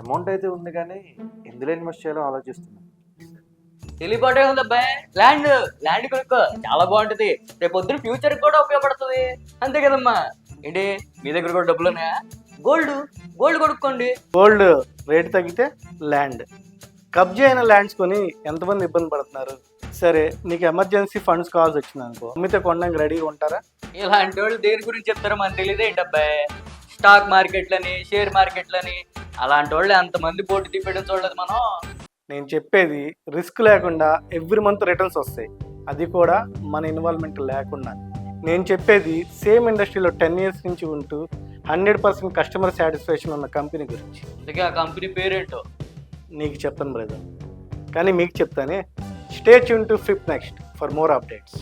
Amount అయితే ఉంది కానీ ఎందులో ఇన్వెస్ట్ చేయాలో ఆలోచిస్తున్నాను. తెలియపాటే ఉంది అబ్బాయి. ల్యాండ్ ల్యాండ్ కొనుక్కో, చాలా బాగుంటది. రేపు పొద్దున ఫ్యూచర్ కూడా ఉపయోగపడుతుంది. అంతే కదమ్మా. ఏంటి మీ దగ్గర కూడా డబ్బులు ఉన్నాయా? గోల్డ్ గోల్డ్ కొనుక్కోండి. గోల్డ్ రేటు తగ్గితే ల్యాండ్. కబ్జా అయిన ల్యాండ్స్ కొని ఎంతమంది ఇబ్బంది పడుతున్నారు. సరే, నీకు ఎమర్జెన్సీ ఫండ్స్ కావాల్సి వచ్చింది అనుకో, అమ్మితే కొనడానికి రెడీగా ఉంటారా? ఇలాంటి వాళ్ళు దేని గురించి చెప్తారో మనకు తెలియదు ఏంటి అబ్బాయి. స్టాక్ మార్కెట్లని, షేర్ మార్కెట్లని, అలాంటి వాళ్ళు అంతమంది పోటీ తిప్పడం చూడలేదు మనం. నేను చెప్పేది రిస్క్ లేకుండా ఎవ్రీ మంత్ రిటర్న్స్ వస్తాయి, అది కూడా మన ఇన్వాల్వ్మెంట్ లేకుండా. నేను చెప్పేది సేమ్ ఇండస్ట్రీలో 10 years నుంచి ఉంటూ 100% కస్టమర్ సాటిస్ఫాక్షన్ ఉన్న కంపెనీ గురించి. అందుకే ఆ కంపెనీ పేరేంటో నీకు చెప్తాను బ్రదర్, కానీ మీకు చెప్తానే. Stay tune to flip next for more updates.